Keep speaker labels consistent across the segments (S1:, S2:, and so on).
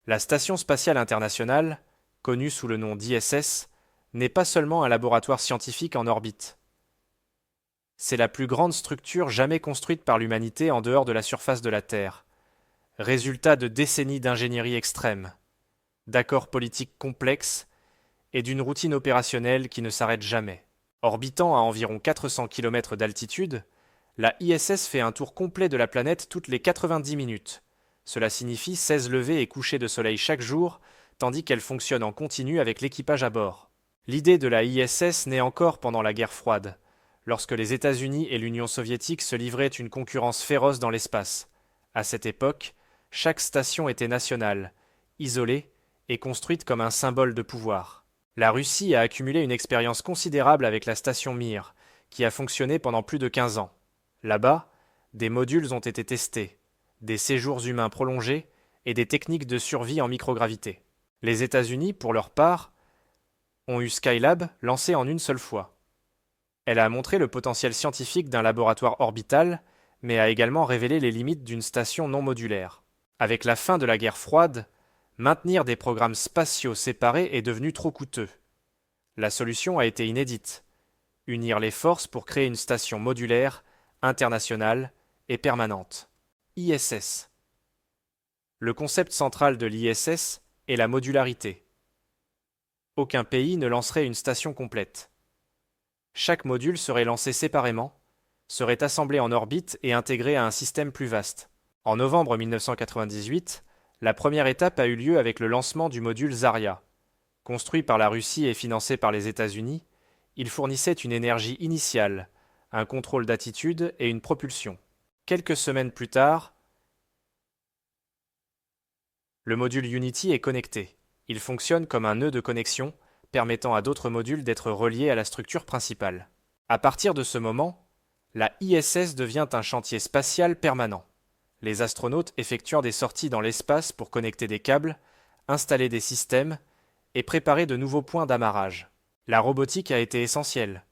S1: La Station spatiale internationale, connue sous le nom d'ISS, n'est pas seulement un laboratoire scientifique en orbite. C'est la plus grande structure jamais construite par l'humanité en dehors de la surface de la Terre, résultat de décennies d'ingénierie extrême, d'accords politiques complexes et d'une routine opérationnelle qui ne s'arrête jamais. Orbitant à environ 400 km d'altitude, la ISS fait un tour complet de la planète toutes les 90 minutes. Cela signifie 16 levées et couchers de soleil chaque jour, tandis qu'elle fonctionne en continu avec l'équipage à bord. L'idée de la ISS naît encore pendant la guerre froide, lorsque les États-Unis et l'Union soviétique se livraient une concurrence féroce dans l'espace. À cette époque, chaque station était nationale, isolée et construite comme un symbole de pouvoir. La Russie a accumulé une expérience considérable avec la station Mir, qui a fonctionné pendant plus de 15 ans. Là-bas, des modules ont été testés, des séjours humains prolongés et des techniques de survie en microgravité. Les États-Unis, pour leur part, ont eu Skylab lancé en une seule fois. Elle a montré le potentiel scientifique d'un laboratoire orbital, mais a également révélé les limites d'une station non modulaire. Avec la fin de la guerre froide, maintenir des programmes spatiaux séparés est devenu trop coûteux. La solution a été inédite: unir les forces pour créer une station modulaire, internationale et permanente. ISS. Le concept central de l'ISS est la modularité. Aucun pays ne lancerait une station complète. Chaque module serait lancé séparément, serait assemblé en orbite et intégré à un système plus vaste. En novembre 1998, la première étape a eu lieu avec le lancement du module Zarya. Construit par la Russie et financé par les États-Unis, il fournissait une énergie initiale, un contrôle d'attitude et une propulsion. Quelques semaines plus tard, le module Unity est connecté. Il fonctionne comme un nœud de connexion, permettant à d'autres modules d'être reliés à la structure principale. À partir de ce moment, la ISS devient un chantier spatial permanent. Les astronautes effectuant des sorties dans l'espace pour connecter des câbles, installer des systèmes et préparer de nouveaux points d'amarrage. La robotique a été essentielle.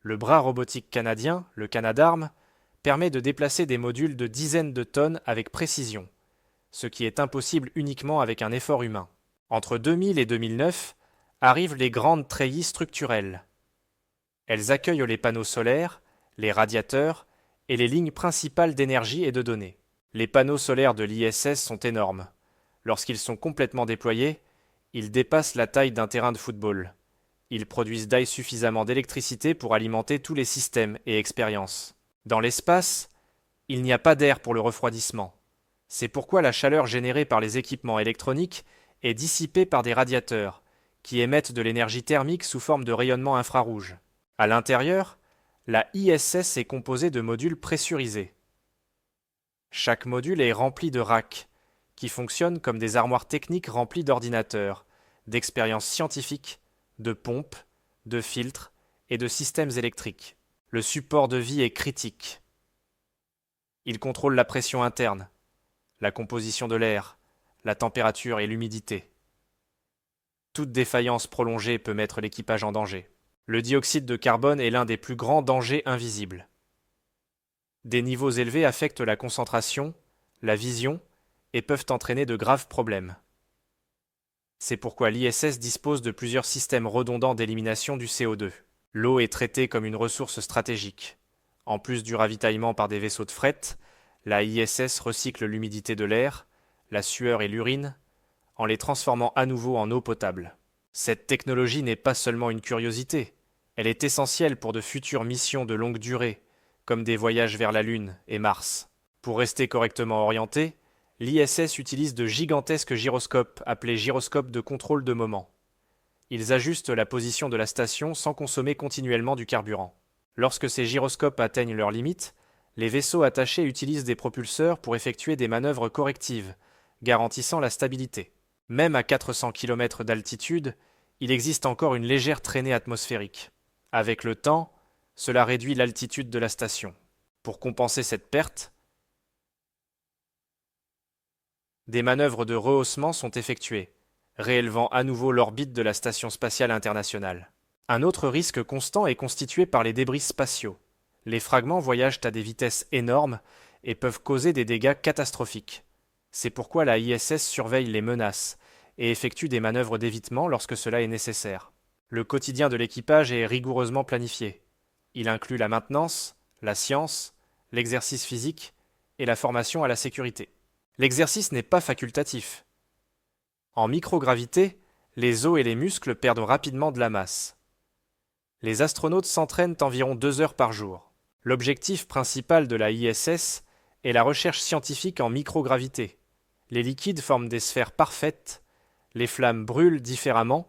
S1: Le bras robotique canadien, le Canadarm, permet de déplacer des modules de dizaines de tonnes avec précision, ce qui est impossible uniquement avec un effort humain. Entre 2000 et 2009 arrivent les grandes treillis structurelles. Elles accueillent les panneaux solaires, les radiateurs et les lignes principales d'énergie et de données. Les panneaux solaires de l'ISS sont énormes. Lorsqu'ils sont complètement déployés, ils dépassent la taille d'un terrain de football. Ils produisent suffisamment d'électricité pour alimenter tous les systèmes et expériences. Dans l'espace, il n'y a pas d'air pour le refroidissement. C'est pourquoi la chaleur générée par les équipements électroniques est dissipée par des radiateurs, qui émettent de l'énergie thermique sous forme de rayonnement infrarouge. À l'intérieur, la ISS est composée de modules pressurisés. Chaque module est rempli de racks, qui fonctionnent comme des armoires techniques remplies d'ordinateurs, d'expériences scientifiques, de pompes, de filtres et de systèmes électriques. Le support de vie est critique. Il contrôle la pression interne, la composition de l'air, la température et l'humidité. Toute défaillance prolongée peut mettre l'équipage en danger. Le dioxyde de carbone est l'un des plus grands dangers invisibles. Des niveaux élevés affectent la concentration, la vision et peuvent entraîner de graves problèmes. C'est pourquoi l'ISS dispose de plusieurs systèmes redondants d'élimination du CO2. L'eau est traitée comme une ressource stratégique. En plus du ravitaillement par des vaisseaux de fret, la ISS recycle l'humidité de l'air, la sueur et l'urine, en les transformant à nouveau en eau potable. Cette technologie n'est pas seulement une curiosité, elle est essentielle pour de futures missions de longue durée, comme des voyages vers la Lune et Mars. Pour rester correctement orienté, l'ISS utilise de gigantesques gyroscopes appelés gyroscopes de contrôle de moment. Ils ajustent la position de la station sans consommer continuellement du carburant. Lorsque ces gyroscopes atteignent leurs limites, les vaisseaux attachés utilisent des propulseurs pour effectuer des manœuvres correctives, garantissant la stabilité. Même à 400 km d'altitude, il existe encore une légère traînée atmosphérique. Avec le temps, cela réduit l'altitude de la station. Pour compenser cette perte, des manœuvres de rehaussement sont effectuées, réélevant à nouveau l'orbite de la Station spatiale internationale. Un autre risque constant est constitué par les débris spatiaux. Les fragments voyagent à des vitesses énormes et peuvent causer des dégâts catastrophiques. C'est pourquoi la ISS surveille les menaces et effectue des manœuvres d'évitement lorsque cela est nécessaire. Le quotidien de l'équipage est rigoureusement planifié. Il inclut la maintenance, la science, l'exercice physique et la formation à la sécurité. L'exercice n'est pas facultatif. En microgravité, les os et les muscles perdent rapidement de la masse. Les astronautes s'entraînent environ 2 heures par jour. L'objectif principal de la ISS est la recherche scientifique en microgravité. Les liquides forment des sphères parfaites, les flammes brûlent différemment,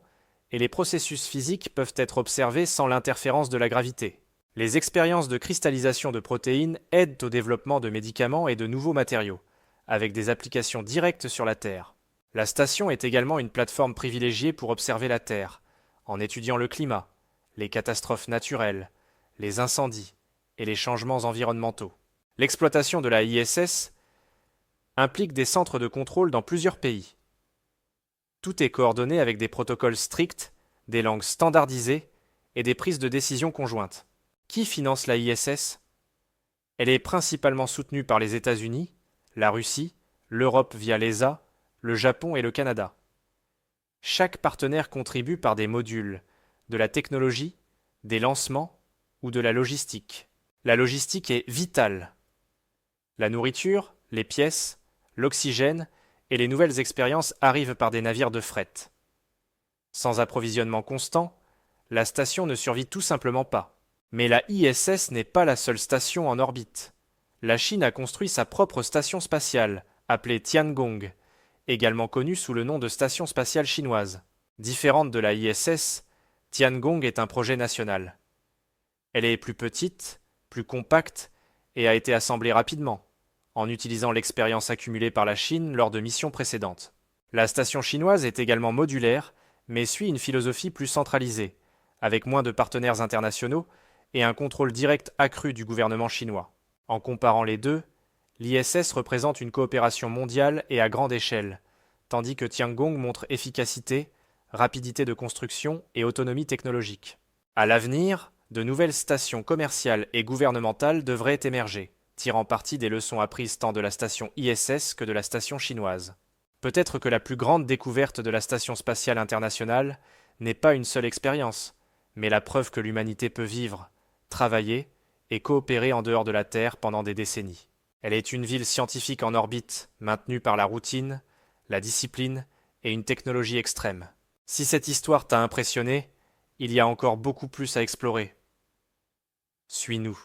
S1: et les processus physiques peuvent être observés sans l'interférence de la gravité. Les expériences de cristallisation de protéines aident au développement de médicaments et de nouveaux matériaux, avec des applications directes sur la Terre. La station est également une plateforme privilégiée pour observer la Terre, en étudiant le climat, les catastrophes naturelles, les incendies et les changements environnementaux. L'exploitation de la ISS implique des centres de contrôle dans plusieurs pays. Tout est coordonné avec des protocoles stricts, des langues standardisées et des prises de décision conjointes. Qui finance la ISS? Elle est principalement soutenue par les États-Unis, la Russie, l'Europe via l'ESA, le Japon et le Canada. Chaque partenaire contribue par des modules, de la technologie, des lancements ou de la logistique. La logistique est vitale. La nourriture, les pièces, l'oxygène et les nouvelles expériences arrivent par des navires de fret. Sans approvisionnement constant, la station ne survit tout simplement pas. Mais la ISS n'est pas la seule station en orbite. La Chine a construit sa propre station spatiale, appelée Tiangong, également connue sous le nom de Station spatiale chinoise. Différente de la ISS, Tiangong est un projet national. Elle est plus petite, plus compacte et a été assemblée rapidement, en utilisant l'expérience accumulée par la Chine lors de missions précédentes. La station chinoise est également modulaire, mais suit une philosophie plus centralisée, avec moins de partenaires internationaux et un contrôle direct accru du gouvernement chinois. En comparant les deux, l'ISS représente une coopération mondiale et à grande échelle, tandis que Tiangong montre efficacité, rapidité de construction et autonomie technologique. À l'avenir, de nouvelles stations commerciales et gouvernementales devraient émerger, tirant parti des leçons apprises tant de la station ISS que de la station chinoise. Peut-être que la plus grande découverte de la Station spatiale internationale n'est pas une seule expérience, mais la preuve que l'humanité peut vivre, travailler et coopérer en dehors de la Terre pendant des décennies. Elle est une ville scientifique en orbite, maintenue par la routine, la discipline et une technologie extrême. Si cette histoire t'a impressionné, il y a encore beaucoup plus à explorer. Suis-nous.